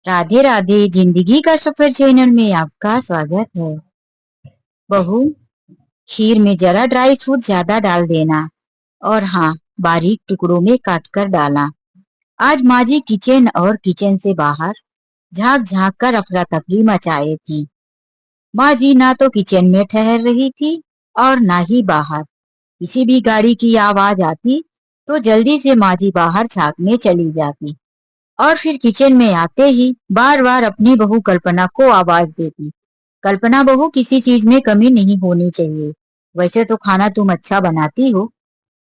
राधे राधे। जिंदगी का सफर चैनल में आपका स्वागत है। बहू, खीर में जरा ड्राई फ्रूट ज्यादा डाल देना और हाँ, बारीक टुकड़ों में काट कर डालना। आज माँ जी किचन और किचन से बाहर झांक झांक कर अफरा तफरी मचाए थी। माँ जी ना तो किचन में ठहर रही थी और ना ही बाहर। किसी भी गाड़ी की आवाज आती तो जल्दी से माँ जी बाहर झांकने चली जाती और फिर किचन में आते ही बार बार अपनी बहू कल्पना को आवाज देती। कल्पना बहू, किसी चीज में कमी नहीं होनी चाहिए। वैसे तो खाना तुम अच्छा बनाती हो,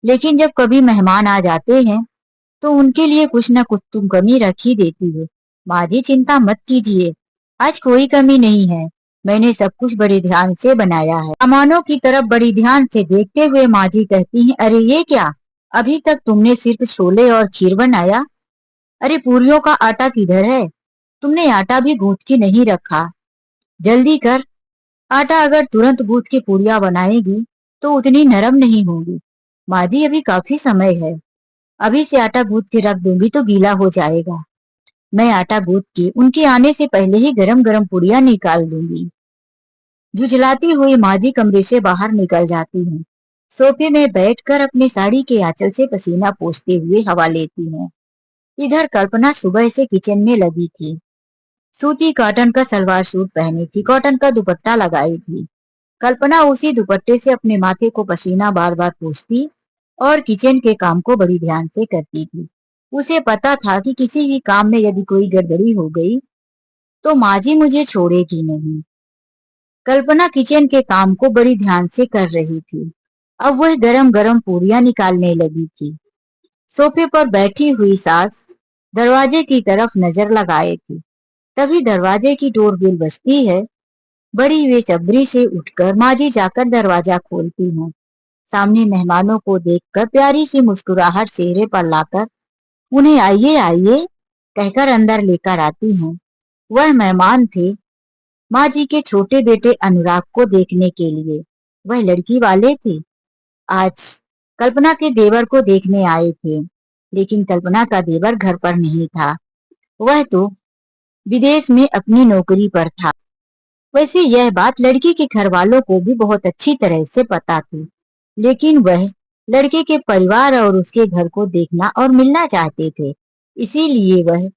लेकिन जब कभी मेहमान आ जाते हैं तो उनके लिए कुछ न कुछ तुम कमी रख ही देती हो। माँ जी, चिंता मत कीजिए, आज कोई कमी नहीं है। मैंने सब कुछ बड़े ध्यान से बनाया है। सामानों की तरफ बड़ी ध्यान से देखते हुए माँ जी कहती हैं, अरे ये क्या, अभी तक तुमने सिर्फ छोले और खीर बनाया। अरे पूरियों का आटा किधर है? तुमने आटा भी गूंथ के नहीं रखा। जल्दी कर, आटा अगर तुरंत गूंथ के पूरियां बनाएगी तो उतनी नरम नहीं होंगी। माँ जी, अभी काफी समय है, अभी से आटा गूंथ के रख दूंगी तो गीला हो जाएगा। मैं आटा गूंथ के उनके आने से पहले ही गरम गरम पूरियां निकाल दूंगी। झुझलाती हुई माँ जी कमरे से बाहर निकल जाती हैं। सोफे में बैठकर अपनी साड़ी के आंचल से पसीना पोंछते हुए हवा लेती हैं। इधर कल्पना सुबह से किचन में लगी थी। सूती कॉटन का सलवार सूट पहनी थी, कॉटन का दुपट्टा लगाई थी। कल्पना उसी दुपट्टे से अपने माथे को पसीना बार बार पोंछती और किचन के काम को बड़ी ध्यान से करती थी। उसे पता था कि किसी भी काम में यदि कोई गड़बड़ी हो गई तो माँ जी मुझे छोड़ेगी नहीं। कल्पना किचन के काम को बड़ी ध्यान से कर रही थी। अब वह गरम गरम पूरियां निकालने लगी थी। सोफे पर बैठी हुई सास दरवाजे की तरफ नजर लगाए थी। तभी दरवाजे की डोरबेल बजती है। बड़ी बेसब्री से उठकर माँ जी जाकर दरवाजा खोलती हैं। सामने मेहमानों को देखकर प्यारी सी मुस्कुराहट चेहरे पर लाकर उन्हें आइए आइए कहकर अंदर लेकर आती हैं। वह मेहमान थे माँ जी के छोटे बेटे अनुराग को देखने के लिए। वह लड़की वाले थे। आज कल्पना के देवर को देखने आए थे, लेकिन कल्पना का देवर घर पर नहीं था। वह तो विदेश में अपनी नौकरी पर था। वैसे यह बात लड़की के घर वालों को भी बहुत अच्छी तरह से पता थी, लेकिन वह लड़के के परिवार और उसके घर को देखना और मिलना चाहते थे। इसीलिए वह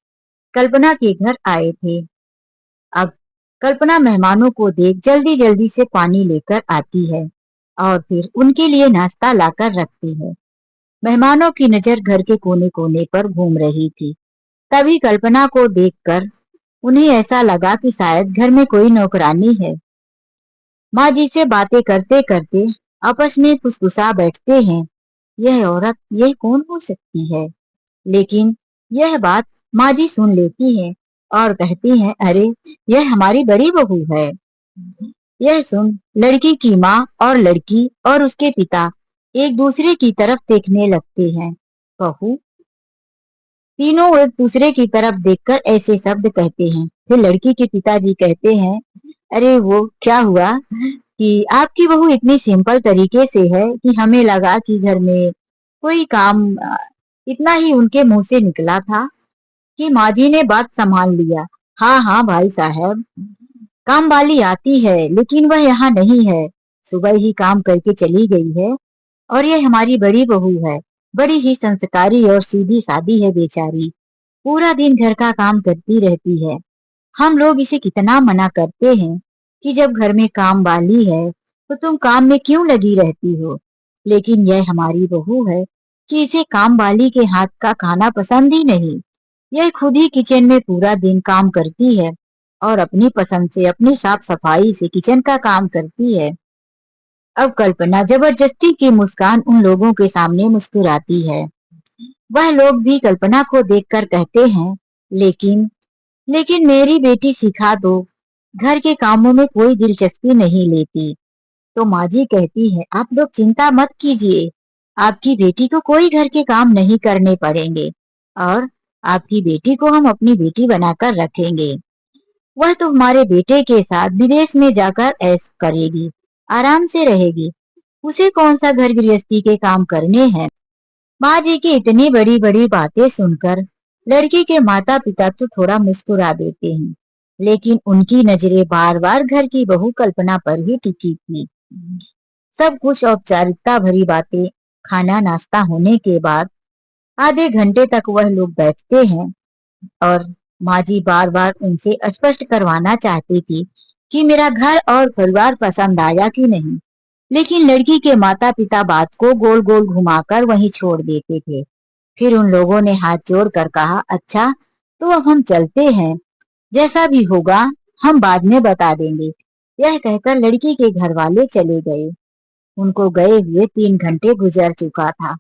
कल्पना के घर आए थे। अब कल्पना मेहमानों को देख जल्दी जल्दी से पानी लेकर आती है और फिर उनके लिए नाश्ता लाकर रखती है। मेहमानों की नजर घर के कोने कोने पर घूम रही थी। तभी कल्पना को देखकर उन्हें ऐसा लगा कि शायद घर में कोई नौकरानी है। माँ जी से बातें करते करते आपस में फुसफुसा बैठते हैं, यह औरत, यह कौन हो सकती है? लेकिन यह बात माँ जी सुन लेती हैं और कहती हैं, अरे यह हमारी बड़ी बहू है। यह सुन लड़की की माँ और लड़की और उसके पिता एक दूसरे की तरफ देखने लगते हैं। बहू, तीनों एक दूसरे की तरफ देखकर ऐसे शब्द कहते हैं। फिर लड़की के पिताजी कहते हैं, अरे वो क्या हुआ कि आपकी बहू इतनी सिंपल तरीके से है कि हमें लगा कि घर में कोई काम इतना ही उनके मुंह से निकला था कि माँ जी ने बात संभाल लिया। हाँ हाँ भाई साहब, काम वाली आती है लेकिन वह यहाँ नहीं है, सुबह ही काम करके चली गई है। और ये हमारी बड़ी बहू है, बड़ी ही संस्कारी और सीधी सादी है बेचारी, पूरा दिन घर का काम करती रहती है। हम लोग इसे कितना मना करते हैं कि जब घर में काम वाली है तो तुम काम में क्यों लगी रहती हो, लेकिन यह हमारी बहू है कि इसे काम वाली के हाथ का खाना पसंद ही नहीं। यह खुद ही किचन में पूरा दिन काम करती है और अपनी पसंद से, अपनी साफ सफाई से किचन का काम करती है। अब कल्पना जबरदस्ती की मुस्कान उन लोगों के सामने मुस्कुराती है। वह लोग भी कल्पना को देखकर कहते हैं, लेकिन लेकिन मेरी बेटी सिखा दो, घर के कामों में कोई दिलचस्पी नहीं लेती। तो माँ जी कहती है, आप लोग चिंता मत कीजिए, आपकी बेटी को कोई घर के काम नहीं करने पड़ेंगे और आपकी बेटी को हम अपनी बेटी बनाकर रखेंगे। वह तो हमारे बेटे के साथ विदेश में जाकर ऐश करेगी, आराम से रहेगी। उसे कौन सा घर गृहस्थी के काम करने हैं। माँ जी की इतनी बड़ी बड़ी बातें सुनकर लड़की के माता पिता तो थोड़ा मुस्कुरा देते हैं, लेकिन उनकी नजरें बार बार घर की बहू कल्पना पर ही टिकी थी। सब कुछ औपचारिकता भरी बातें, खाना नाश्ता होने के बाद आधे घंटे तक वह लोग बैठते हैं और माँ जी बार बार उनसे स्पष्ट करवाना चाहती थी कि मेरा घर और परिवार पसंद आया कि नहीं। लेकिन लड़की के माता पिता बात को गोल गोल घुमाकर वहीं छोड़ देते थे। फिर उन लोगों ने हाथ जोड़कर कहा, अच्छा तो अब हम चलते हैं, जैसा भी होगा हम बाद में बता देंगे। यह कहकर लड़की के घर वाले चले गए। उनको गए हुए 3 घंटे गुजर चुका था।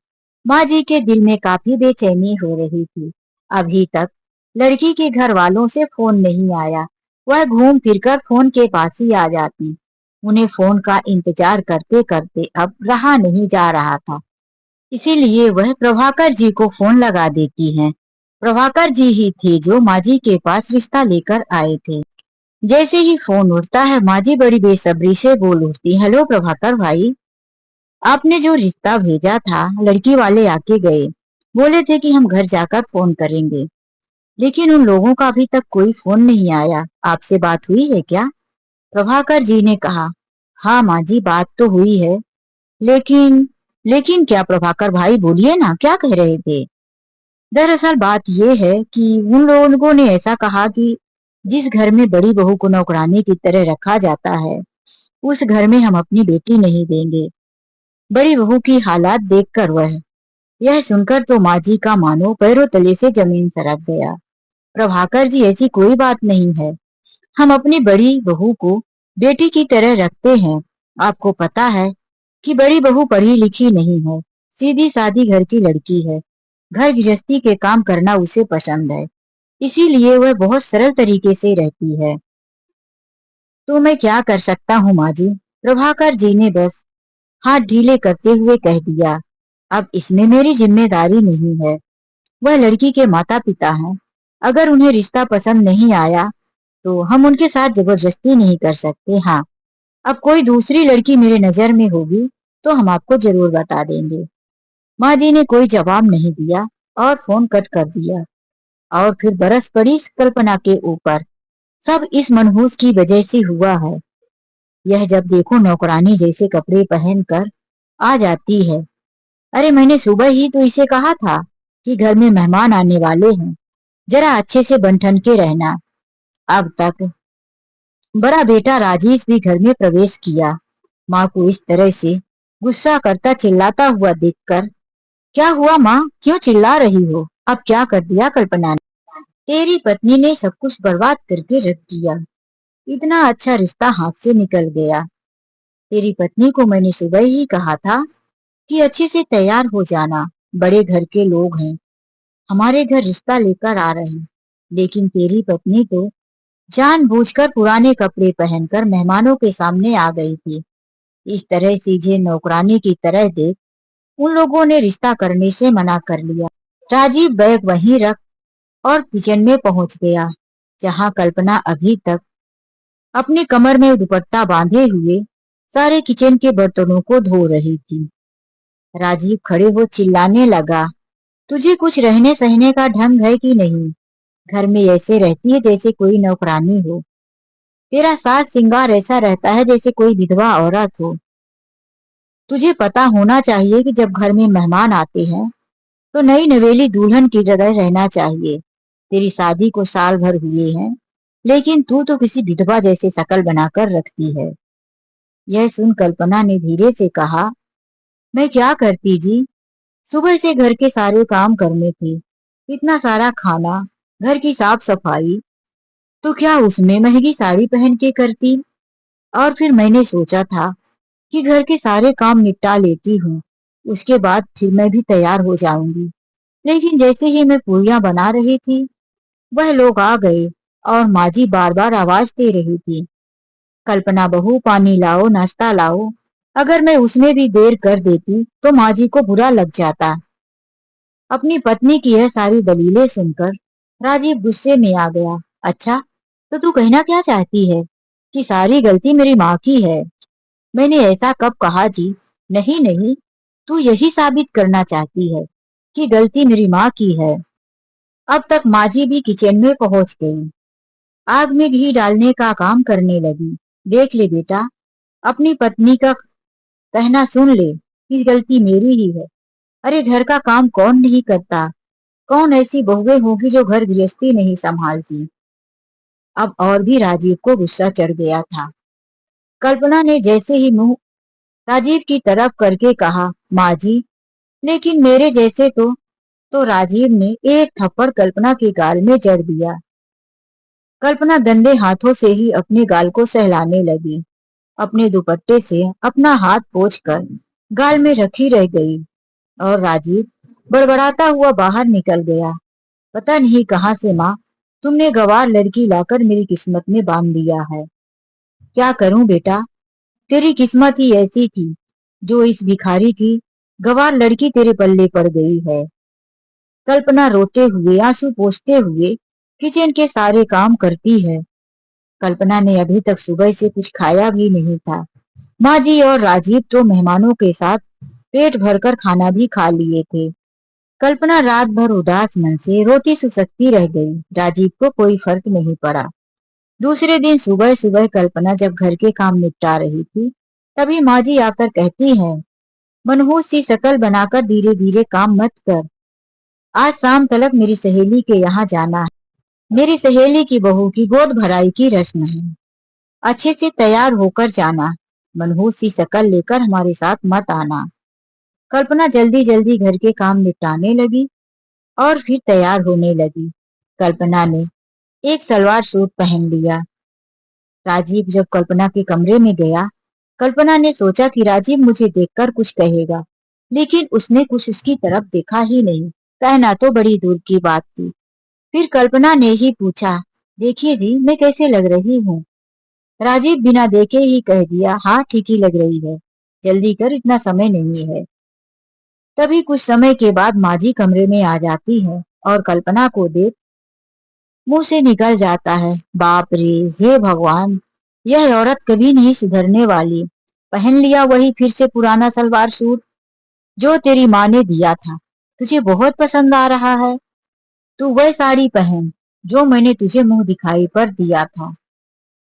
माँ जी के दिल में काफी बेचैनी हो रही थी। अभी तक लड़की के घर वालों से फोन नहीं आया। वह घूम फिरकर फोन के पास ही आ जाती। उन्हें फोन का इंतजार करते करते अब रहा नहीं जा रहा था। इसीलिए वह प्रभाकर जी को फोन लगा देती हैं। प्रभाकर जी ही थे जो माँ जी के पास रिश्ता लेकर आए थे। जैसे ही फोन उठता है, माँ जी बड़ी बेसब्री से बोल उठती, हेलो प्रभाकर भाई, आपने जो रिश्ता भेजा था लड़की वाले आके गए, बोले थे कि हम घर जाकर फोन करेंगे, लेकिन उन लोगों का अभी तक कोई फोन नहीं आया। आपसे बात हुई है क्या? प्रभाकर जी ने कहा, हाँ माँ जी बात तो हुई है, लेकिन लेकिन क्या? प्रभाकर भाई बोलिए ना, क्या कह रहे थे? दरअसल बात यह है कि उन लोगों ने ऐसा कहा कि जिस घर में बड़ी बहू को नौकरानी की तरह रखा जाता है, उस घर में हम अपनी बेटी नहीं देंगे। बड़ी बहू की हालात देखकर वह यह सुनकर तो माँ जी का मानो पैरों तले से जमीन सरक गया। प्रभाकर जी ऐसी कोई बात नहीं है, हम अपनी बड़ी बहू को बेटी की तरह रखते हैं। आपको पता है कि बड़ी बहू पढ़ी लिखी नहीं है, सीधी सादी घर की लड़की है। घर गृहस्थी के काम करना उसे पसंद है, इसीलिए वह बहुत सरल तरीके से रहती है। तो मैं क्या कर सकता हूँ माँ जी? प्रभाकर जी ने बस हाथ ढीले करते हुए कह दिया, अब इसमें मेरी जिम्मेदारी नहीं है। वह लड़की के माता पिता हैं। अगर उन्हें रिश्ता पसंद नहीं आया तो हम उनके साथ जबरदस्ती नहीं कर सकते। हाँ, अब कोई दूसरी लड़की मेरे नजर में होगी तो हम आपको जरूर बता देंगे। माँ जी ने कोई जवाब नहीं दिया और फोन कट कर दिया। और फिर बरस पड़ी इस कल्पना के ऊपर। सब इस मनहूस की वजह से हुआ है। यह जब देखो नौकरानी जैसे कपड़े पहनकर आ जाती है। अरे मैंने सुबह ही तो इसे कहा था कि घर में मेहमान आने वाले हैं, जरा अच्छे से बन ठन के रहना। अब तक बड़ा बेटा राजेश भी घर में प्रवेश किया। माँ को इस तरह से गुस्सा करता चिल्लाता हुआ देखकर, क्या हुआ माँ, क्यों चिल्ला रही हो? अब क्या कर दिया कल्पना ने? तेरी पत्नी ने सब कुछ बर्बाद करके रख दिया। इतना अच्छा रिश्ता हाथ से निकल गया। तेरी पत्नी को मैंने सुबह ही कहा था कि अच्छे से तैयार हो जाना, बड़े घर के लोग हैं, हमारे घर रिश्ता लेकर आ रहे हैं। लेकिन तेरी पत्नी तो जानबूझकर पुराने कपड़े पहनकर मेहमानों के सामने आ गई थी। इस तरह सीधे नौकरानी की तरह देख उन लोगों ने रिश्ता करने से मना कर लिया। राजीव बैग वहीं रख और किचन में पहुंच गया, जहां कल्पना अभी तक अपने कमर में दुपट्टा बांधे हुए सारे किचन के बर्तनों को धो रही थी। राजीव खड़े हो चिल्लाने लगा, तुझे कुछ रहने सहने का ढंग है कि नहीं? घर में ऐसे रहती है जैसे कोई नौकरानी हो। तेरा साज सिंगार ऐसा रहता है जैसे कोई विधवा औरत हो। तुझे पता होना चाहिए कि जब घर में मेहमान आते हैं तो नई नवेली दुल्हन की जगह रहना चाहिए। तेरी शादी को साल भर हुए हैं, लेकिन तू तो किसी विधवा जैसे शकल बनाकर रखती है। यह सुन कल्पना ने धीरे से कहा, मैं क्या करती जी, सुबह से घर के सारे काम करने थे, इतना सारा खाना, घर की साफ सफाई, तो क्या उसमें महंगी साड़ी पहन के करती। और फिर मैंने सोचा था कि घर के सारे काम निपटा लेती हूँ, उसके बाद फिर मैं भी तैयार हो जाऊंगी। लेकिन जैसे ही मैं पूरियां बना रही थी, वह लोग आ गए और माँ जी बार बार आवाज दे रही थी, कल्पना बहू पानी लाओ, नाश्ता लाओ। अगर मैं उसमें भी देर कर देती तो माँ जी को बुरा लग जाता। अपनी पत्नी की यह सारी दलीलें सुनकर राजीव गुस्से में आ गया। अच्छा, तो तू कहना क्या चाहती है कि सारी गलती मेरी माँ की है? मैंने ऐसा कब कहा जी? नहीं नहीं, तू यही साबित करना चाहती है कि गलती मेरी माँ की है। अब तक माजी भी किचन में पहुंच गई। आग में घी डालने का काम करने लगी। देख ले बेटा, अपनी पत्नी का कहना सुन ले, कि गलती मेरी ही है। अरे घर का काम कौन नहीं करता, कौन ऐसी बहुएं होगी जो घर गृहस्थी नहीं संभालती। अब और भी राजीव को गुस्सा चढ़ गया था। कल्पना ने जैसे ही मुंह राजीव की तरफ करके कहा, माँ जी, लेकिन मेरे जैसे तो राजीव ने एक थप्पड़ कल्पना के गाल में जड़ दिया। कल्पना गंदे हाथों से ही अपने गाल को सहलाने लगी। अपने दुपट्टे से अपना हाथ पोंछकर गाल में रखी रह गई और राजीव बड़बड़ाता हुआ बाहर निकल गया। पता नहीं कहां से माँ, तुमने गवार लड़की लाकर मेरी किस्मत में बांध दिया है। क्या करूं बेटा, तेरी किस्मत ही ऐसी थी जो इस भिखारी की गवार लड़की तेरे पल्ले पड़ गई है। कल्पना रोते हुए आंसू पोंछते हुए किचन के सारे काम करती है। कल्पना ने अभी तक सुबह से कुछ खाया भी नहीं था। माँ जी और राजीव तो मेहमानों के साथ पेट भरकर खाना भी खा लिए थे। कल्पना रात भर उदास मन से रोती सुसकती रह गई। राजीव को कोई फर्क नहीं पड़ा। दूसरे दिन सुबह सुबह कल्पना जब घर के काम निपटा रही थी, तभी माँ जी आकर कहती है, मनहूस सी शकल बनाकर धीरे धीरे काम मत कर। आज शाम तलक मेरी सहेली के यहाँ जाना है। मेरी सहेली की बहू की गोद भराई की रस्म है। अच्छे से तैयार होकर जाना। मनहूस सी शकल लेकर हमारे साथ मत आना। कल्पना जल्दी जल्दी घर के काम निपटाने लगी और फिर तैयार होने लगी। कल्पना ने एक सलवार सूट पहन लिया। राजीव जब कल्पना के कमरे में गया, कल्पना ने सोचा कि राजीव मुझे देखकर कुछ कहेगा, लेकिन उसने कुछ उसकी तरफ देखा ही नहीं। कहना तो बड़ी दूर की बात थी। फिर कल्पना ने ही पूछा, देखिए जी, मैं कैसे लग रही हूँ। राजीव बिना देखे ही कह दिया, हाँ ठीक ही लग रही है, जल्दी कर, इतना समय नहीं है। तभी कुछ समय के बाद माजी कमरे में आ जाती है और कल्पना को देख मुंह से निकल जाता है, बाप रे, हे भगवान, यह औरत कभी नहीं सुधरने वाली। पहन लिया वही फिर से पुराना सलवार सूट जो तेरी माँ ने दिया था। तुझे बहुत पसंद आ रहा है। तू वह साड़ी पहन जो मैंने तुझे मुंह दिखाई पर दिया था।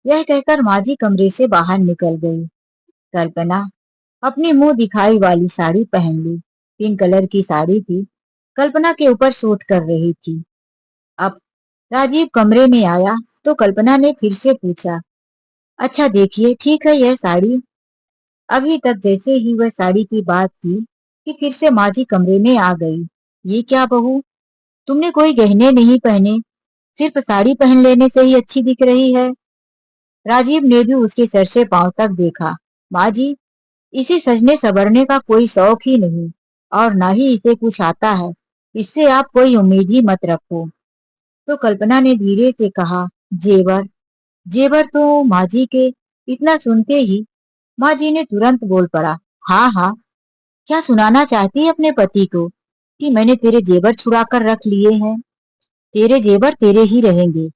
यह कहकर माजी कमरे से बाहर निकल गई। कल्पना अपनी मुंह दिखाई वाली साड़ी पहन ली। पिंक कलर की साड़ी थी, कल्पना के ऊपर सूट कर रही थी। अब राजीव कमरे में आया तो कल्पना ने फिर से पूछा, अच्छा देखिए, ठीक है यह साड़ी। अभी तक जैसे ही वह साड़ी की बात की कि फिर से माजी कमरे में आ गई। ये क्या बहू, तुमने कोई गहने नहीं पहने, सिर्फ साड़ी पहन लेने से ही अच्छी दिख रही है। राजीव ने भी उसके सर से पांव तक देखा। माँ जी, इसे सजने संवरने का कोई शौक ही नहीं और ना ही इसे कुछ आता है। इससे आप कोई उम्मीद ही मत रखो। तो कल्पना ने धीरे से कहा, जेवर। जेवर तो माँ जी के। इतना सुनते ही माँ जी ने तुरंत बोल पड़ा, हाँ हाँ, क्या सुनाना चाहती है अपने पति को कि मैंने तेरे जेवर छुड़ा कर रख लिए हैं। तेरे जेवर तेरे ही रहेंगे,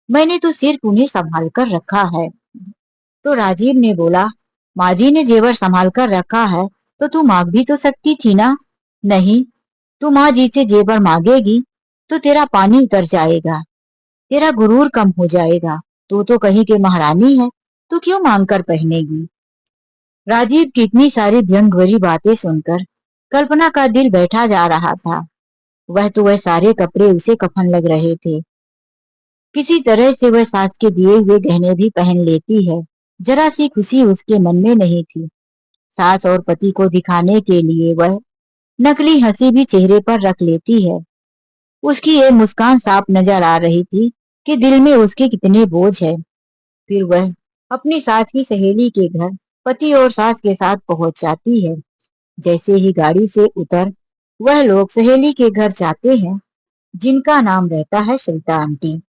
मैंने तो सिर्फ उन्हें संभाल कर रखा है। तो राजीव ने बोला, माँ जी ने जेवर संभाल कर रखा है तो तू मांग भी तो सकती थी ना। नहीं, तू माँ जी से जेवर मांगेगी तो तेरा पानी उतर जाएगा, तेरा गुरूर कम हो जाएगा। तू तो कहीं के महारानी है, तू क्यों मांग कर पहनेगी। राजीव की इतनी सारी व्यंग भरी बातें सुनकर कल्पना का दिल बैठा जा रहा था। वह सारे कपड़े उसे कफन लग रहे थे। किसी तरह से वह सास के दिए हुए गहने भी पहन लेती है। जरा सी खुशी उसके मन में नहीं थी। सास और पति को दिखाने के लिए वह नकली हंसी भी चेहरे पर रख लेती है। उसकी ये मुस्कान साफ नजर आ रही थी कि दिल में उसके कितने बोझ है। फिर वह अपनी सास की सहेली के घर पति और सास के साथ पहुंच जाती है। जैसे ही गाड़ी से उतर वह लोग सहेली के घर जाते हैं, जिनका नाम रहता है सविता आंटी।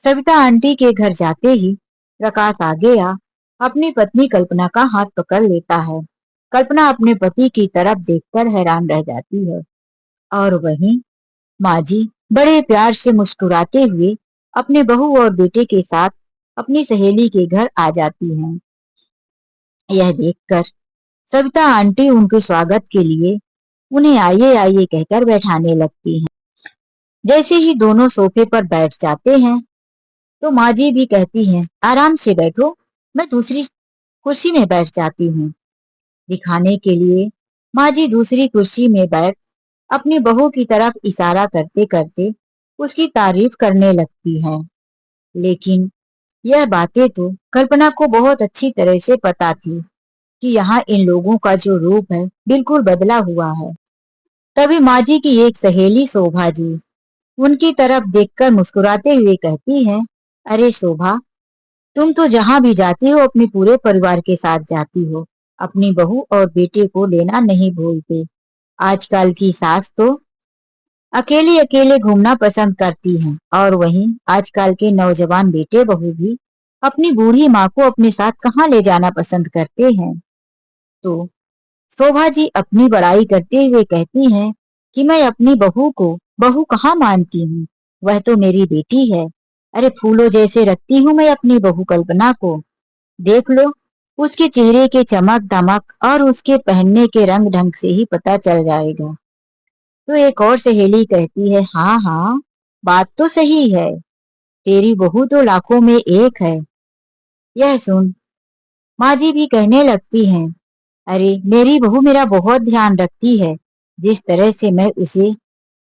सविता आंटी के घर जाते ही प्रकाश आगे आ अपनी पत्नी कल्पना का हाथ पकड़ लेता है। कल्पना अपने पति की तरफ देखकर हैरान रह जाती है और वहीं माँ जी बड़े प्यार से मुस्कुराते हुए अपने बहू और बेटे के साथ अपनी सहेली के घर आ जाती हैं। यह देखकर सविता आंटी उनके स्वागत के लिए उन्हें आइए आइए कहकर बैठाने लगती हैं। जैसे ही दोनों सोफे पर बैठ जाते हैं तो माँ जी भी कहती हैं, आराम से बैठो, मैं दूसरी कुर्सी में बैठ जाती हूँ। दिखाने के लिए माँ जी दूसरी कुर्सी में बैठ अपनी बहू की तरफ इशारा करते करते उसकी तारीफ करने लगती हैं। लेकिन यह बातें तो कल्पना को बहुत अच्छी तरह से पता थी कि यहाँ इन लोगों का जो रूप है बिल्कुल बदला हुआ है। तभी माँ जी की एक सहेली शोभा जी उनकी तरफ देखकर मुस्कुराते हुए कहती है, अरे शोभा, तुम तो जहाँ भी जाती हो अपने पूरे परिवार के साथ जाती हो, अपनी बहू और बेटे को लेना नहीं भूलते। आजकल की सास तो अकेले अकेले घूमना पसंद करती हैं और वहीं आजकल के नौजवान बेटे बहू भी अपनी बूढ़ी माँ को अपने साथ कहाँ ले जाना पसंद करते हैं। तो शोभा जी अपनी बड़ाई करते हुए कहती हैं कि मैं अपनी बहू को बहू कहाँ मानती हूँ, वह तो मेरी बेटी है। अरे फूलों जैसे रखती हूँ मैं अपनी बहू कल्पना को, देख लो, उसके चेहरे के चमक दमक और उसके पहनने के रंग ढंग से ही पता चल जाएगा। तो एक और सहेली कहती है, हाँ हाँ, बात तो सही है, तेरी बहू तो लाखों में एक है। यह सुन माँ जी भी कहने लगती हैं, अरे मेरी बहू मेरा बहुत ध्यान रखती है, जिस तरह से मैं उसे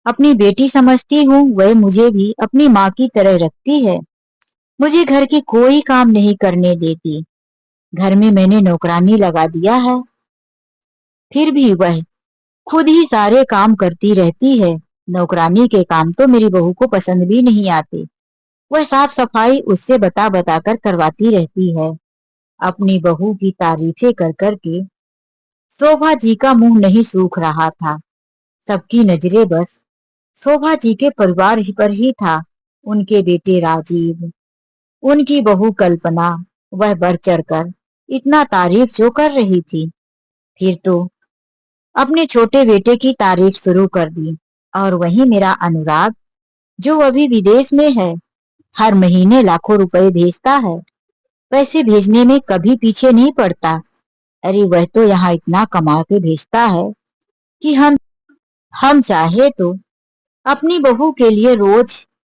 अपनी बेटी समझती हूँ वह मुझे भी अपनी माँ की तरह रखती है। मुझे घर की कोई काम नहीं करने देती, घर में मैंने नौकरानी लगा दिया है, फिर भी वह खुद ही सारे काम करती रहती है। नौकरानी के काम तो मेरी बहू को पसंद भी नहीं आते, वह साफ सफाई उससे बता बता कर करवाती रहती है। अपनी बहू की तारीफें कर कर के शोभा जी का मुंह नहीं सूख रहा था। सबकी नजरें बस शोभा जी के परिवार ही पर ही था। उनके बेटे राजीव, उनकी बहू कल्पना, वह बढ़ चढ़कर इतना तारीफ जो कर रही थी, फिर तो अपने छोटे बेटे की तारीफ शुरू कर दी। और वहीं मेरा अनुराग, जो अभी विदेश में है, हर महीने लाखों रुपए भेजता है, पैसे भेजने में कभी पीछे नहीं पड़ता। अरे वह तो यहाँ इतना कमा के भेजता है कि हम चाहे तो अपनी बहू के लिए रोज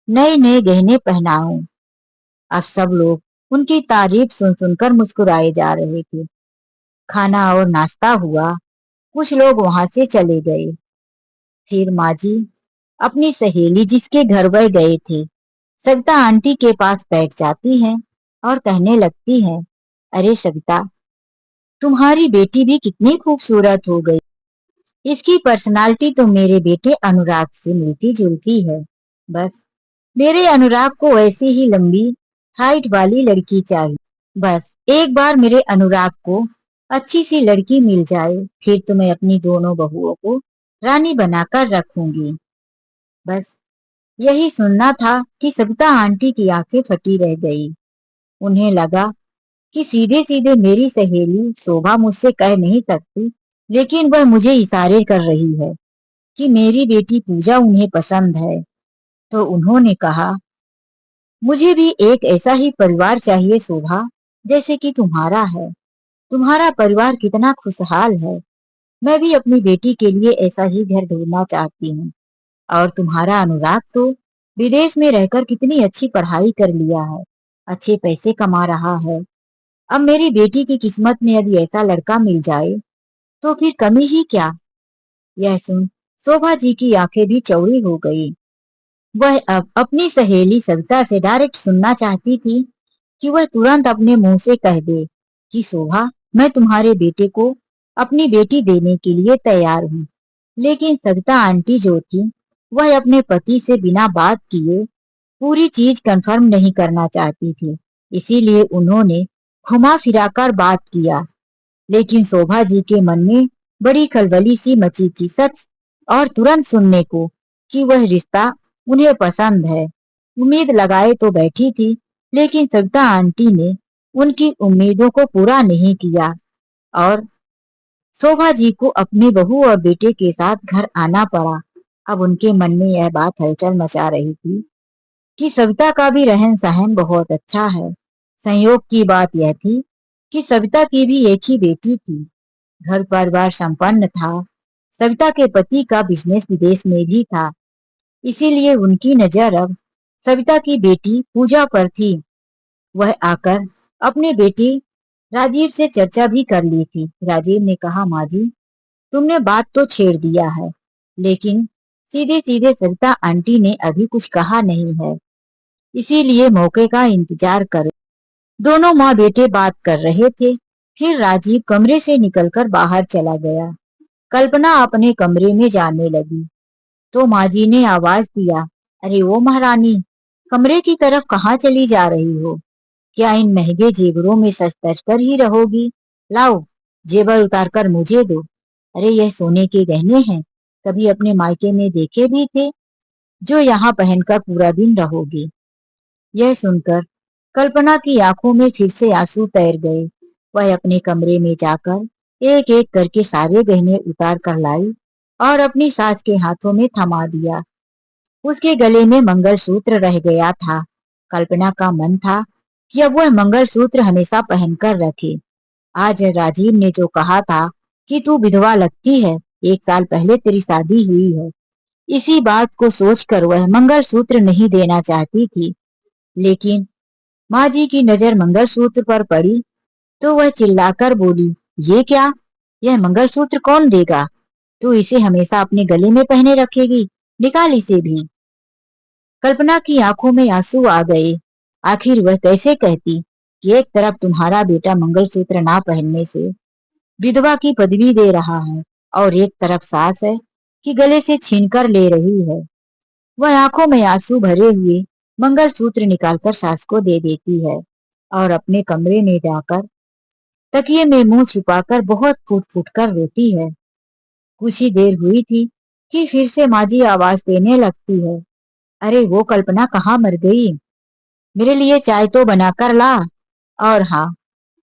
नए नए गहने पहनाऊं। अब सब लोग उनकी तारीफ सुन सुनकर मुस्कुराए जा रहे थे। खाना और नाश्ता हुआ, कुछ लोग वहां से चले गए। फिर माँ जी अपनी सहेली जिसके घर वह गए थे, सविता आंटी के पास बैठ जाती हैं और कहने लगती हैं, अरे सविता, तुम्हारी बेटी भी कितनी खूबसूरत हो गई। इसकी पर्सनालिटी तो मेरे बेटे अनुराग से मिलती जुलती है। बस मेरे अनुराग को ऐसी ही लंबी हाइट वाली लड़की चाहिए। बस एक बार मेरे अनुराग को अच्छी सी लड़की मिल जाए, फिर तो मैं अपनी दोनों बहुओं को रानी बनाकर रखूंगी। बस यही सुनना था कि सविता आंटी की आंखें फटी रह गई। उन्हें लगा कि सीधे सीधे मेरी सहेली शोभा मुझसे कह नहीं सकती, लेकिन वह मुझे इशारे कर रही है कि मेरी बेटी पूजा उन्हें पसंद है। तो उन्होंने कहा, मुझे भी एक ऐसा ही परिवार चाहिए शोभा, जैसे कि तुम्हारा है। तुम्हारा परिवार कितना खुशहाल है। मैं भी अपनी बेटी के लिए ऐसा ही घर ढूंढना चाहती हूँ। और तुम्हारा अनुराग तो विदेश में रहकर कितनी अच्छी पढ़ाई कर लिया है, अच्छे पैसे कमा रहा है। अब मेरी बेटी की किस्मत में यदि ऐसा लड़का मिल जाए तो फिर कमी ही क्या। यह सुन शोभा जी की आंखें भी चौड़ी हो गई। वह अब अपनी सहेली सविता से डायरेक्ट सुनना चाहती थी कि वह तुरंत अपने मुंह से कह दे कि शोभा, मैं तुम्हारे बेटे को अपनी बेटी देने के लिए तैयार हूँ। लेकिन सविता आंटी जो थी, वह अपने पति से बिना बात किए पूरी चीज कंफर्म नहीं करना चाहती थी। इसीलिए उन्होंने घुमा फिराकर बात किया। लेकिन शोभा जी के मन में बड़ी खलबली सी मची थी सच, और तुरंत सुनने को कि वह रिश्ता उन्हें पसंद है। उम्मीद लगाए तो बैठी थी, लेकिन सविता आंटी ने उनकी उम्मीदों को पूरा नहीं किया और शोभा जी को अपनी बहू और बेटे के साथ घर आना पड़ा। अब उनके मन में यह बात हलचल मचा रही थी कि सविता का भी रहन सहन बहुत अच्छा है। संयोग की बात यह थी कि सविता की भी एक ही बेटी थी। घर परिवार संपन्न था। सविता के पति का बिजनेस विदेश में भी था। इसीलिए उनकी नजर अब सविता की बेटी पूजा पर थी। वह आकर अपने बेटे राजीव से चर्चा भी कर ली थी। राजीव ने कहा, माँ जी, तुमने बात तो छेड़ दिया है, लेकिन सीधे सीधे सविता आंटी ने अभी कुछ कहा नहीं है, इसीलिए मौके का इंतजार करो। दोनों माँ बेटे बात कर रहे थे। फिर राजीव कमरे से निकलकर बाहर चला गया। कल्पना अपने कमरे में जाने लगी तो माँ जी ने आवाज दिया, अरे ओ महारानी, कमरे की तरफ कहाँ चली जा रही हो? क्या इन महंगे जेवरों में सच तच कर ही रहोगी? लाओ, जेवर उतार कर मुझे दो। अरे यह सोने के गहने हैं, कभी अपने मायके में देखे भी थे, जो यहाँ पहनकर पूरा दिन रहोगी। यह सुनकर कल्पना की आंखों में फिर से आंसू तैर गए। वह अपने कमरे में जाकर एक एक करके सारे गहने उतार कर लाई और अपनी सास के हाथों में थमा दिया। उसके गले में मंगलसूत्र रह गया था। कल्पना का मन था कि अब वह मंगलसूत्र हमेशा पहनकर रखे। आज राजीव ने जो कहा था कि तू विधवा लगती है, 1 साल पहले तेरी शादी हुई है, इसी बात को सोचकर वह मंगलसूत्र नहीं देना चाहती थी। लेकिन माँ जी की नजर मंगलसूत्र पर पड़ी तो वह चिल्लाकर बोली, ये क्या? यह मंगलसूत्र कौन देगा? तू इसे हमेशा अपने गले में पहने रखेगी, निकाल इसे भी। कल्पना की आंखों में आंसू आ गए। आखिर वह कैसे कहती कि एक तरफ तुम्हारा बेटा मंगलसूत्र ना पहनने से विधवा की पदवी दे रहा है और एक तरफ सास है कि गले से छीनकर ले रही है। वह आंखों में आंसू भरे हुए मंगलसूत्र निकालकर सास को दे देती है और अपने कमरे में जाकर तकिए में मुंह छुपाकर बहुत फूट फूट कर रोती है। कुछ ही देर हुई थी कि फिर से माँ जी आवाज देने लगती है, अरे वो कल्पना कहाँ मर गई? मेरे लिए चाय तो बनाकर ला। और हाँ,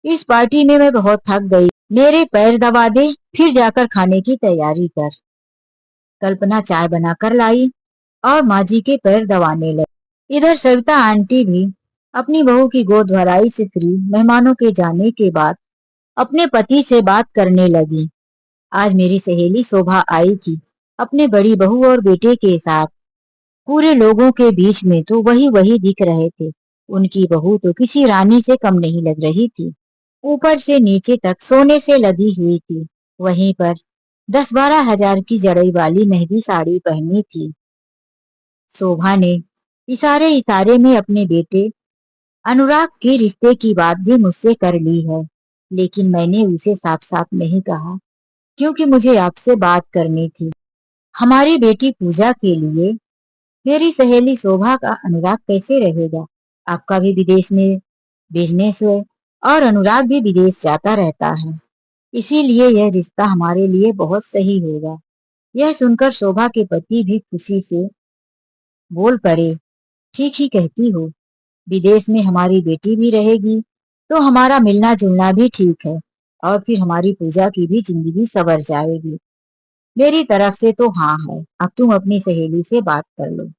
इस पार्टी में मैं बहुत थक गई, मेरे पैर दबा दे, फिर जाकर खाने की तैयारी कर। कल्पना चाय बनाकर लाई और माँ जी के पैर दबाने लगी। इधर सविता आंटी भी अपनी बहू की गोद भराई से फ्री मेहमानों के जाने के बाद अपने पति से बात करने लगी। आज मेरी सहेली शोभा आई थी अपने बड़ी बहू और बेटे के साथ। पूरे लोगों के बीच में तो वही वही दिख रहे थे। उनकी बहू तो किसी रानी से कम नहीं लग रही थी। ऊपर से नीचे तक सोने से लदी हुई थी। वहीं पर 10-12 हजार की जड़ई वाली मेहंदी साड़ी पहनी थी। शोभा ने इशारे इशारे में अपने बेटे अनुराग के रिश्ते की बात भी मुझसे कर ली है, लेकिन मैंने उसे साफ साफ नहीं कहा क्योंकि मुझे आपसे बात करनी थी। हमारी बेटी पूजा के लिए मेरी सहेली शोभा का अनुराग कैसे रहेगा? आपका भी विदेश में बिजनेस है और अनुराग भी विदेश जाता रहता है, इसीलिए यह रिश्ता हमारे लिए बहुत सही होगा। यह सुनकर शोभा के पति भी खुशी से बोल पड़े, ठीक ही कहती हो, विदेश में हमारी बेटी भी रहेगी तो हमारा मिलना जुलना भी ठीक है और फिर हमारी पूजा की भी जिंदगी संवर जाएगी। मेरी तरफ से तो हाँ है। अब तुम अपनी सहेली से बात कर लो।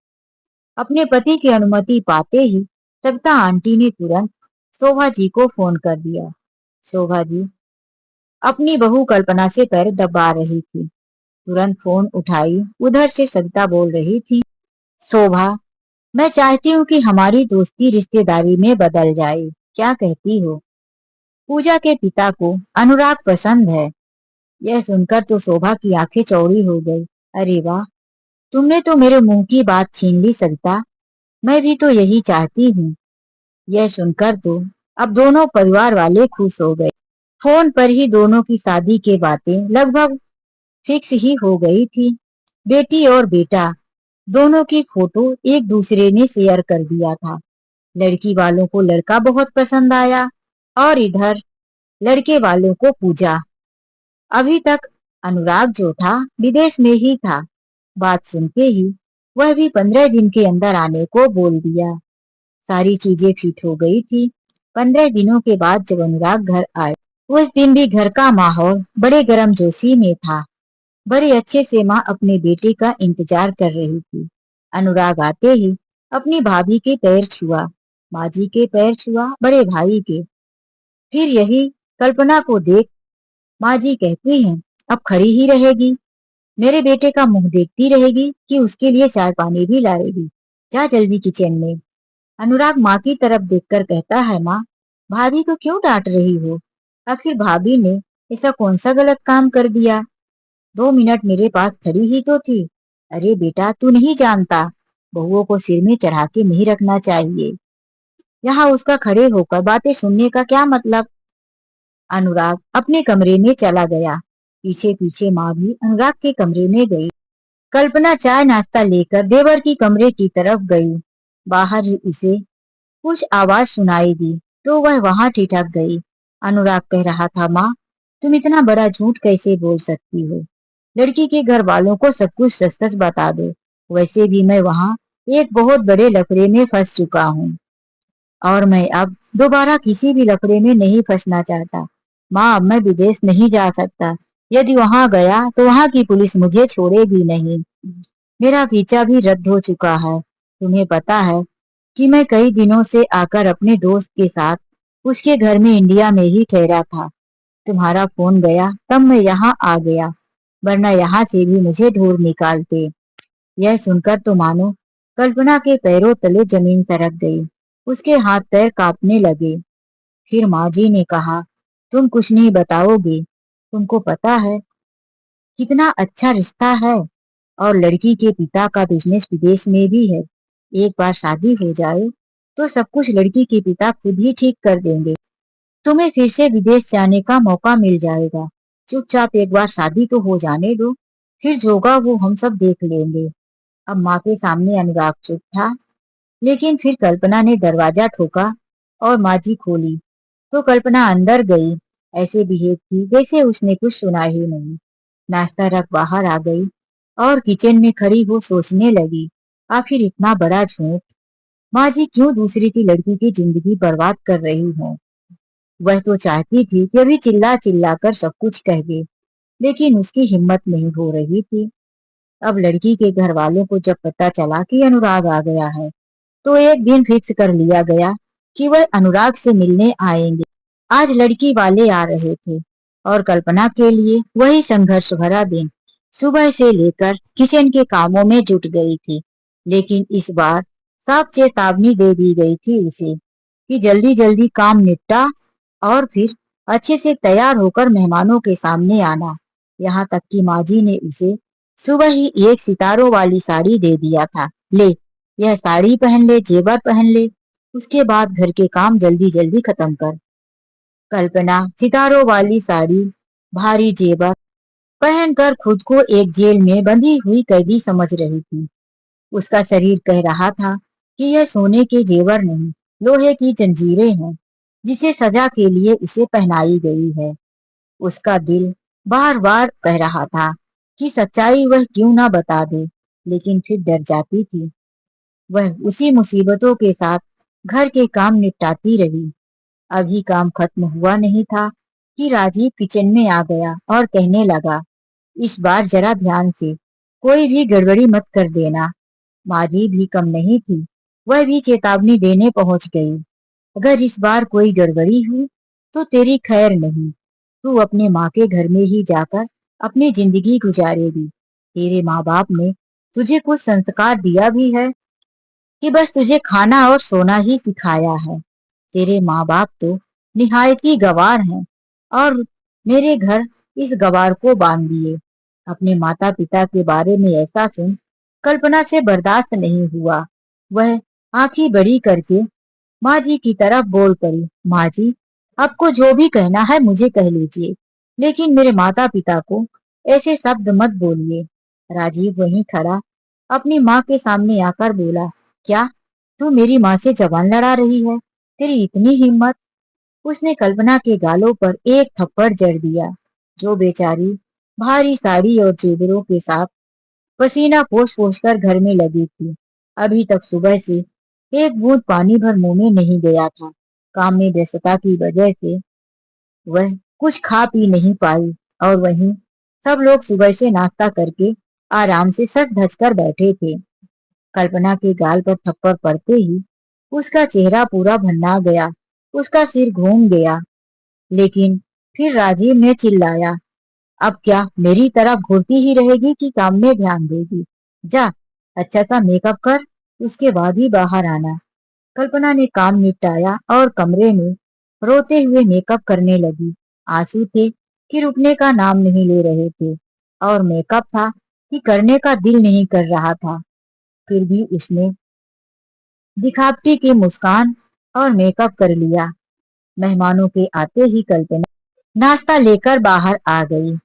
अपने पति की अनुमति पाते ही सविता आंटी ने तुरंत शोभा जी को फोन कर दिया। शोभा जी अपनी बहू कल्पना से पैर दबा रही थी, तुरंत फोन उठाई। उधर से सविता बोल रही थी, शोभा, मैं चाहती हूँ कि हमारी दोस्ती रिश्तेदारी में बदल जाए, क्या कहती हो? पूजा के पिता को अनुराग पसंद है। यह सुनकर तो शोभा की आंखें चौड़ी हो गई। अरे वाह, तुमने तो मेरे मुंह की बात छीन ली सविता, मैं भी तो यही चाहती हूँ। यह सुनकर तो अब दोनों परिवार वाले खुश हो गए। फोन पर ही दोनों की शादी के बातें लगभग फिक्स ही हो गई थी। बेटी और बेटा दोनों की फोटो एक दूसरे ने शेयर कर दिया था। लड़की वालों को लड़का बहुत पसंद आया और इधर लड़के वालों को पूजा। अभी तक अनुराग जो था विदेश में ही था। बात सुनते ही वह भी 15 दिन के अंदर आने को बोल दिया। सारी चीजें फिट हो गई थी। 15 दिनों के बाद जब अनुराग घर आए, उस दिन भी घर का माहौल बड़े गर्म जोशी में था। बड़े अच्छे से माँ अपने बेटे का इंतजार कर रही थी। अनुराग आते ही अपनी भाभी के पैर छुआ, माँ जी के पैर छुआ, बड़े भाई के। फिर यही कल्पना को देख माँ जी कहती हैं, अब खड़ी ही रहेगी, मेरे बेटे का मुंह देखती रहेगी कि उसके लिए चाय पानी भी लाएगी। जा जल्दी किचन में। अनुराग माँ की तरफ देखकर कहता है, माँ, भाभी को क्यों डांट रही हो? आखिर भाभी ने ऐसा कौन सा गलत काम कर दिया? 2 मिनट मेरे पास खड़ी ही तो थी। अरे बेटा, तू नहीं जानता, बहुओं को सिर में चढ़ा के नहीं रखना चाहिए। यहाँ उसका खड़े होकर बातें सुनने का क्या मतलब? अनुराग अपने कमरे में चला गया। पीछे पीछे माँ भी अनुराग के कमरे में गई। कल्पना चाय नाश्ता लेकर देवर की कमरे की तरफ गई। बाहर ही उसे कुछ आवाज सुनाई दी तो वह वहां ठिठक गई। अनुराग कह रहा था, माँ, तुम इतना बड़ा झूठ कैसे बोल सकती हो? लड़की के घर वालों को सब कुछ सच सच बता दो। वैसे भी मैं वहां एक बहुत बड़े लफड़े में फंस चुका हूँ और मैं अब दोबारा किसी भी लफड़े में नहीं फंसना चाहता। माँ, अब मैं विदेश नहीं जा सकता। यदि वहां गया तो वहां की पुलिस मुझे छोड़ेगी नहीं। मेरा वीजा भी रद्द हो चुका है। तुम्हें पता है कि मैं कई दिनों से आकर अपने दोस्त के साथ उसके घर में इंडिया में ही ठहरा था। तुम्हारा फोन गया तब मैं यहाँ आ गया, वरना यहाँ से भी मुझे ढूंढ निकालते। यह सुनकर तो मानो कल्पना के पैरों तले जमीन सरक गई। उसके हाथ पैर कांपने लगे। फिर माँ जी ने कहा, तुम कुछ नहीं बताओगे? तुमको पता है कितना अच्छा रिश्ता है और लड़की के पिता का बिजनेस विदेश में भी है। एक बार शादी हो जाए तो सब कुछ लड़की के पिता खुद ही ठीक कर देंगे। तुम्हें फिर से विदेश जाने का मौका मिल जाएगा। चुपचाप एक बार शादी तो हो जाने दो, फिर जो होगा वो हम सब देख लेंगे। अब माँ के सामने अनुराग चुप था, लेकिन फिर कल्पना ने दरवाजा ठोका और माँ जी खोली तो कल्पना अंदर गई। ऐसे बिहेव की जैसे उसने कुछ सुना ही नहीं। नाश्ता रख बाहर आ गई और किचन में खड़ी हो सोचने लगी, आखिर इतना बड़ा झूठ माँ जी क्यों दूसरे की लड़की की जिंदगी बर्बाद कर रही हो? वह तो चाहती थी कि अभी चिल्ला चिल्ला कर सब कुछ कह दे, लेकिन उसकी हिम्मत नहीं हो रही थी। अब लड़की के घर वालों को जब पता चला कि अनुराग आ गया है तो एक दिन फिक्स कर लिया गया कि वह अनुराग से मिलने आएंगे। आज लड़की वाले आ रहे थे और कल्पना के लिए वही संघर्ष भरा दिन। सुबह से लेकर किचन के कामों में जुट गई थी, लेकिन इस बार साफ चेतावनी दे दी गई थी उसे कि जल्दी जल्दी काम निपटा और फिर अच्छे से तैयार होकर मेहमानों के सामने आना। यहाँ तक कि माँ जी ने उसे सुबह ही एक सितारों वाली साड़ी दे दिया था। ले, यह साड़ी पहन ले, जेवर पहन ले, उसके बाद घर के काम जल्दी जल्दी खत्म कर। कल्पना सितारों वाली साड़ी, भारी जेवर पहनकर खुद को एक जेल में बंधी हुई कैदी समझ रही थी। उसका शरीर कह रहा था कि यह सोने के जेवर नहीं, लोहे की जंजीरें हैं जिसे सजा के लिए उसे पहनाई गई है। उसका दिल बार बार कह रहा था कि सच्चाई वह क्यों ना बता दे, लेकिन फिर डर जाती थी। वह उसी मुसीबतों के साथ घर के काम निपटाती रही। अभी काम खत्म हुआ नहीं था कि राजीव किचन में आ गया और कहने लगा, इस बार जरा ध्यान से, कोई भी गड़बड़ी मत कर देना। माँ जी भी कम नहीं थी, वह भी चेतावनी देने पहुंच गई। अगर इस बार कोई गड़बड़ी हुई तो तेरी खैर नहीं। तू अपने माँ के घर में ही जाकर अपनी जिंदगी गुजारेगी। तेरे माँ बाप ने तुझे कुछ संस्कार दिया भी है कि बस तुझे खाना और सोना ही सिखाया है। तेरे माँ बाप तो निहायत ही गवार हैं और मेरे घर इस गवार को बांध दिए। अपने माता पिता के बारे में ऐसा सुन कल्पना से बर्दाश्त नहीं हुआ। वह आंखें बड़ी करके माँ जी की तरफ बोल पड़ी, माँ जी, आपको जो भी कहना है मुझे कह लीजिए, लेकिन मेरे माता पिता को ऐसे शब्द मत बोलिए। राजीव वहीं खड़ा अपनी माँ के सामने आकर बोला, क्या तू मेरी माँ से जबान लड़ा रही है? तेरी इतनी हिम्मत? उसने कल्पना के गालों पर एक थप्पड़ जड़ दिया। जो बेचारी भारी साड़ी और जेवरों के साथ पसीना पोंछ पोंछ कर घर में लगी थी, अभी तक सुबह से एक बूंद पानी भर मुंह में नहीं गया था। काम में व्यस्तता की वजह से वह कुछ खा पी नहीं पाई और वहीं सब लोग सुबह से नाश्ता करके आराम से सज धज कर बैठे थे। कल्पना के गाल पर थप्पड़ पड़ते ही उसका चेहरा पूरा भन्ना गया, उसका सिर घूम गया। लेकिन फिर राजीव ने चिल्लाया, अब क्या मेरी तरफ घूरती ही रहेगी कि काम में ध्यान देगी? जा, अच्छा सा मेकअप कर, उसके बाद ही बाहर आना। कल्पना ने काम निपटाया और कमरे में रोते हुए मेकअप करने लगी। आंसू थे कि रुकने का नाम नहीं ले रहे थे और मेकअप था कि करने का दिल नहीं कर रहा था। फिर भी उसने दिखावटी की मुस्कान और मेकअप कर लिया। मेहमानों के आते ही कल्पना नाश्ता लेकर बाहर आ गई।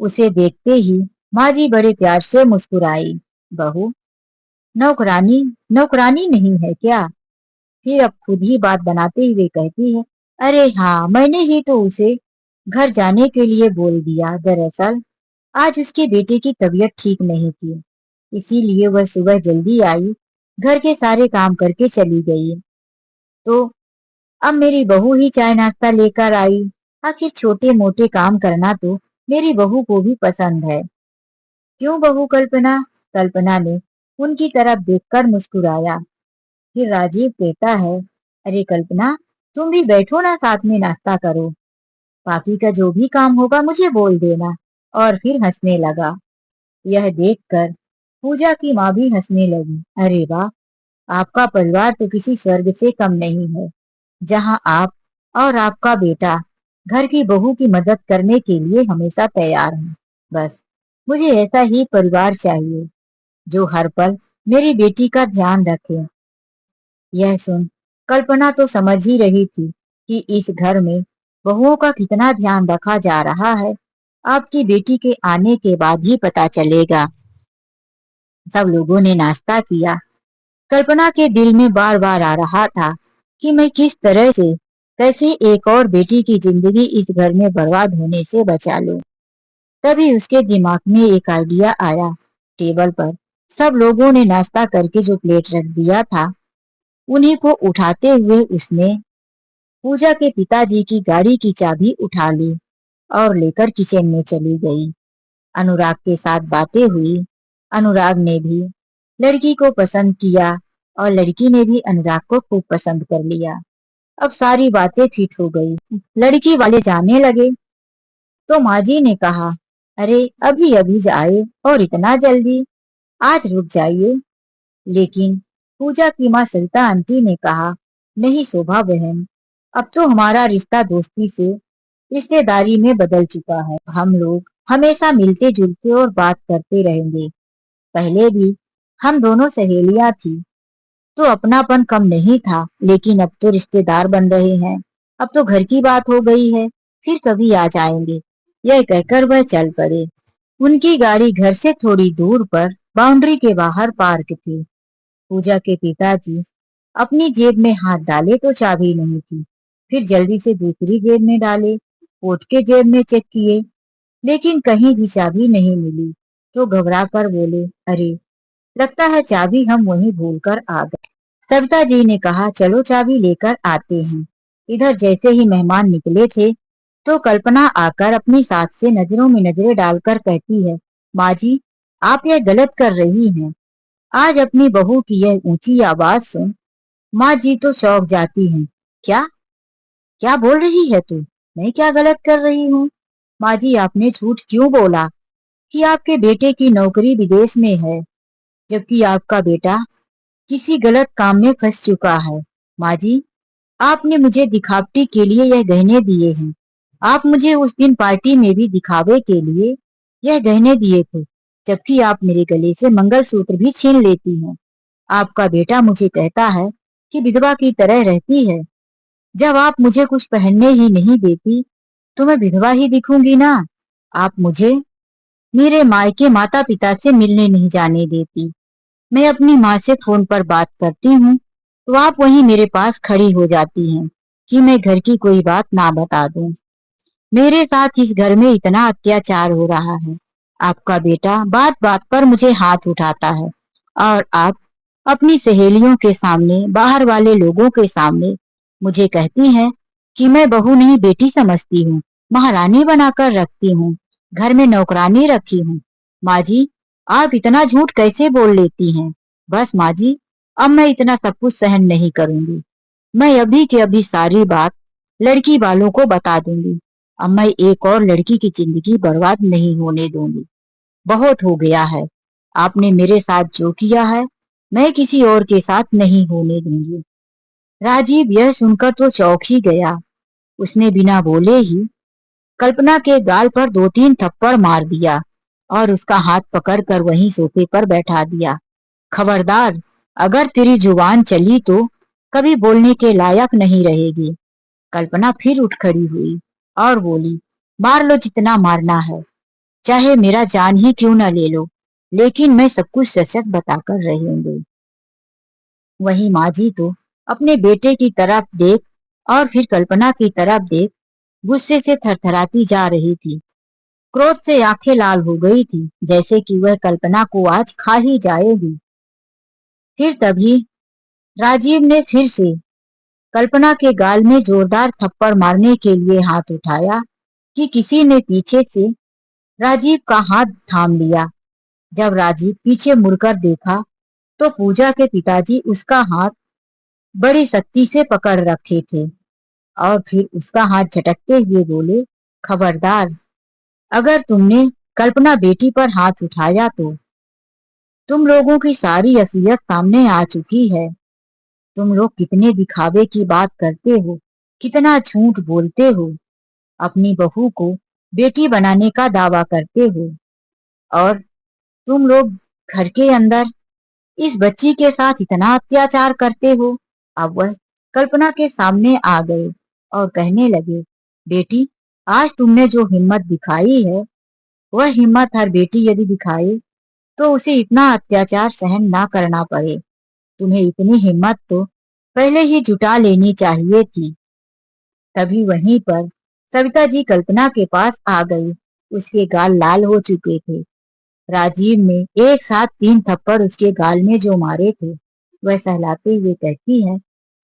उसे देखते ही माँ जी बड़े प्यार से मुस्कुराई। बहू, नौकरानी नौकरानी नहीं है क्या? फिर अब खुद ही बात बनाते हुए कहती है, अरे हाँ, मैंने ही तो उसे घर जाने के लिए बोल दिया। दरअसल आज उसके बेटे की तबीयत ठीक नहीं थी, इसीलिए वह सुबह जल्दी आई, घर के सारे काम करके चली गई। तो अब मेरी बहू ही चाय नाश्ता लेकर आई। आखिर छोटे मोटे काम करना तो मेरी बहू को भी पसंद है। क्यों बहू कल्पना? कल्पना ने उनकी तरफ देखकर मुस्कुराया। फिर राजीव कहता है, अरे कल्पना, तुम भी बैठो ना, साथ में नाश्ता करो। बाकी का जो भी काम होगा मुझे बोल देना। और फिर हंसने लगा। यह देखकर पूजा की माँ भी हंसने लगी। अरे वाह, आपका परिवार तो किसी स्वर्ग से कम नहीं है, जहाँ आप और आपका बेटा घर की बहू की मदद करने के लिए हमेशा तैयार हैं। बस मुझे ऐसा ही परिवार चाहिए, जो हर पल मेरी बेटी का ध्यान रखे। यह सुन कल्पना तो समझ ही रही थी कि इस घर में बहुओं का कितना ध्यान रखा जा रहा है। आपकी बेटी के आने के बाद ही पता चलेगा। सब लोगों ने नाश्ता किया। कल्पना के दिल में बार बार आ रहा था कि मैं किस तरह से कैसे एक और बेटी की जिंदगी इस घर में बर्बाद होने से बचा लूं। तभी उसके दिमाग में एक आइडिया आया। टेबल पर सब लोगों ने नाश्ता करके जो प्लेट रख दिया था, उन्हीं को उठाते हुए उसने पूजा के पिताजी की गाड़ी की चाबी उठा ली और लेकर किचन में चली गई। अनुराग के साथ बातें हुई। अनुराग ने भी लड़की को पसंद किया और लड़की ने भी अनुराग को खूब पसंद कर लिया। अब सारी बातें फिट हो गई। लड़की वाले जाने लगे तो माँ जी ने कहा, अरे अभी अभी जाए और इतना जल्दी, आज रुक जाइए। लेकिन पूजा की माँ सरिता आंटी ने कहा, नहीं शोभा बहन, अब तो हमारा रिश्ता दोस्ती से रिश्तेदारी में बदल चुका है। हम लोग हमेशा मिलते जुलते और बात करते रहेंगे। पहले भी हम दोनों सहेलियां थी तो अपनापन कम नहीं था, लेकिन अब तो रिश्तेदार बन रहे हैं। अब तो घर की बात हो गई है, फिर कभी आ जाएंगे। यह कहकर वह चल पड़े। उनकी गाड़ी घर से थोड़ी दूर पर बाउंड्री के बाहर पार्क थी। पूजा के पिताजी अपनी जेब में हाथ डाले तो चाबी नहीं थी। फिर जल्दी से दूसरी जेब में डाले, कोट के जेब में चेक किए, लेकिन कहीं भी चाबी नहीं मिली। तो घबरा कर बोले, अरे लगता है चाबी हम वहीं भूल कर आ गए। सविता जी ने कहा, चलो चाबी लेकर आते हैं। इधर जैसे ही मेहमान निकले थे तो कल्पना आकर अपनी सास से नजरों में नजरें डालकर कहती है, माँ जी, आप यह गलत कर रही हैं। आज अपनी बहू की यह ऊंची आवाज सुन माँ जी तो चौंक जाती हैं। क्या क्या बोल रही है तू? मैं क्या गलत कर रही हूँ? माँ जी, आपने झूठ क्यों बोला कि आपके बेटे की नौकरी विदेश में है, जबकि आपका बेटा किसी गलत काम में फंस चुका है? माँ जी, आपने मुझे दिखावटी के लिए यह गहने दिए हैं। आप मुझे उस दिन पार्टी में भी दिखावे के लिए यह गहने दिए थे, जबकि आप मेरे गले से मंगलसूत्र भी छीन लेती हैं। आपका बेटा मुझे कहता है कि विधवा की तरह रहती है। जब आप मुझे कुछ पहनने ही नहीं देती तो मैं विधवा ही दिखूंगी ना। आप मुझे मेरे मायके माता पिता से मिलने नहीं जाने देती। मैं अपनी माँ से फोन पर बात करती हूँ तो आप वहीं मेरे पास खड़ी हो जाती हैं कि मैं घर की कोई बात ना बता दूं। मेरे साथ इस घर में इतना अत्याचार हो रहा है। आपका बेटा बात बात पर मुझे हाथ उठाता है और आप अपनी सहेलियों के सामने, बाहर वाले लोगों के सामने मुझे कहती हैं कि मैं बहू नहीं बेटी समझती हूँ, महारानी बनाकर रखती हूँ, घर में नौकरानी रखी हूँ। माँ जी, आप इतना झूठ कैसे बोल लेती हैं? बस माँ जी, अब मैं इतना सब कुछ सहन नहीं करूंगी। मैं अभी के अभी सारी बात लड़की वालों को बता दूंगी। अब मैं एक और लड़की की जिंदगी बर्बाद नहीं होने दूंगी। बहुत हो गया है। आपने मेरे साथ जो किया है मैं किसी और के साथ नहीं होने दूंगी। राजीव यह सुनकर तो चौंक ही गया। उसने बिना बोले ही कल्पना के गाल पर 2-3 थप्पड़ मार दिया और उसका हाथ पकड़कर वहीं सोफे पर बैठा दिया। खबरदार, अगर तेरी जुबान चली तो कभी बोलने के लायक नहीं रहेगी। कल्पना फिर उठ खड़ी हुई और बोली, मार लो जितना मारना है, चाहे मेरा जान ही क्यों न ले लो, लेकिन मैं सब कुछ सच सच बताकर रहूंगी। वहीं माजी तो अपने बेटे की तरफ देख और फिर कल्पना की तरफ देख गुस्से से थरथराती जा रही थी। क्रोध से आंखें लाल हो गई थी, जैसे कि वह कल्पना को आज खा ही जाएगी। फिर तभी राजीव ने फिर से कल्पना के गाल में जोरदार थप्पड़ मारने के लिए हाथ उठाया कि किसी ने पीछे से राजीव का हाथ थाम लिया। जब राजीव पीछे मुड़कर देखा तो पूजा के पिताजी उसका हाथ बड़ी सख्ती से पकड़ रखे थे और फिर उसका हाथ झटकते हुए बोले, खबरदार, अगर तुमने कल्पना बेटी पर हाथ उठाया तो तुम लोगों की सारी असलियत सामने आ चुकी है। तुम लोग कितने दिखावे की बात करते हो, कितना झूठ बोलते हो, अपनी बहू को बेटी बनाने का दावा करते हो और तुम लोग घर के अंदर इस बच्ची के साथ इतना अत्याचार करते हो। अब वह कल्पना के सामने आ गए और कहने लगे, बेटी, आज तुमने जो हिम्मत दिखाई है वह हिम्मत हर बेटी यदि दिखाए तो उसे इतना अत्याचार सहन ना करना पड़े। तुम्हें इतनी हिम्मत तो पहले ही जुटा लेनी चाहिए थी। तभी वहीं पर सविता जी कल्पना के पास आ गई। उसके गाल लाल हो चुके थे। राजीव ने एक साथ 3 थप्पड़ उसके गाल में जो मारे थे, वह सहलाते हुए कहती है,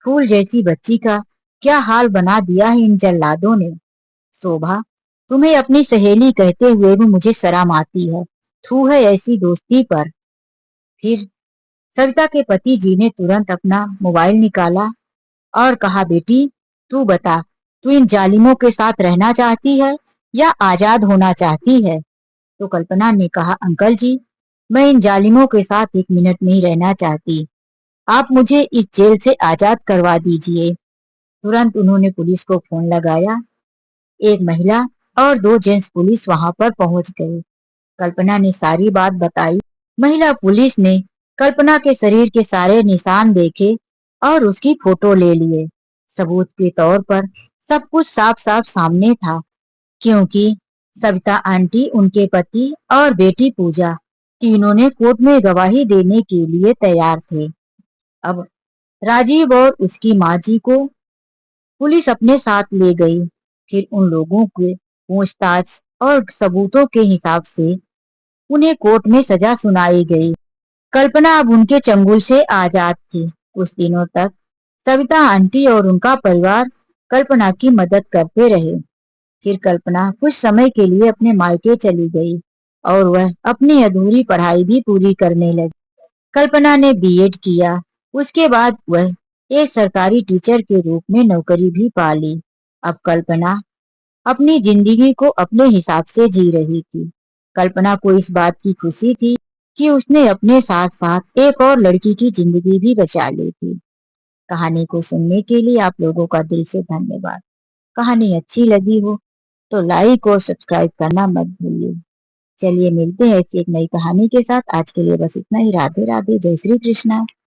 फूल जैसी बच्ची का क्या हाल बना दिया है इन जल्लादों ने। शोभा, तुम्हें अपनी सहेली कहते हुए भी मुझे शर्म आती है। थू है ऐसी दोस्ती पर। फिर सविता के पति जी ने तुरंत अपना मोबाइल निकाला और कहा, बेटी, तू बता, तू इन जालिमों के साथ रहना चाहती है या आजाद होना चाहती है। तो कल्पना ने कहा, अंकल जी, मैं इन जालिमों के साथ 1 मिनट नहीं रहना चाहती। आप मुझे इस जेल से आजाद करवा दीजिए। तुरंत उन्होंने पुलिस को फोन लगाया। एक महिला और 2 जेंट्स पुलिस वहां पर पहुंच गए। कल्पना ने सारी बात बताई। महिला पुलिस ने कल्पना के शरीर के सारे निशान देखे और उसकी फोटो ले लिए। सबूत के तौर पर सब कुछ साफ साफ सामने था, क्योंकि सविता आंटी, उनके पति और बेटी पूजा तीनों ने कोर्ट में गवाही देने के लिए तैयार थे। अब राजीव और उसकी माँ जी को पुलिस अपने साथ ले गई। फिर उन लोगों के पूछताछ और सबूतों के हिसाब से उन्हें कोर्ट में सजा सुनाई गई। कल्पना अब उनके चंगुल से आजाद थी। कुछ दिनों तक सविता आंटी और उनका परिवार कल्पना की मदद करते रहे। फिर कल्पना कुछ समय के लिए अपने मायके चली गई और वह अपनी अधूरी पढ़ाई भी पूरी करने लगी। कल्पना ने बीएड किया। उसके बाद वह एक सरकारी टीचर के रूप में नौकरी भी पा ली। अब कल्पना अपनी जिंदगी को अपने हिसाब से जी रही थी। कल्पना को इस बात की खुशी थी कि उसने अपने साथ साथ एक और लड़की की जिंदगी भी बचा ली थी। कहानी को सुनने के लिए आप लोगों का दिल से धन्यवाद। कहानी अच्छी लगी हो तो लाइक और सब्सक्राइब करना मत भूलिए। चलिए मिलते हैं ऐसी एक नई कहानी के साथ। आज के लिए बस इतना ही। राधे राधे, जय श्री कृष्णा।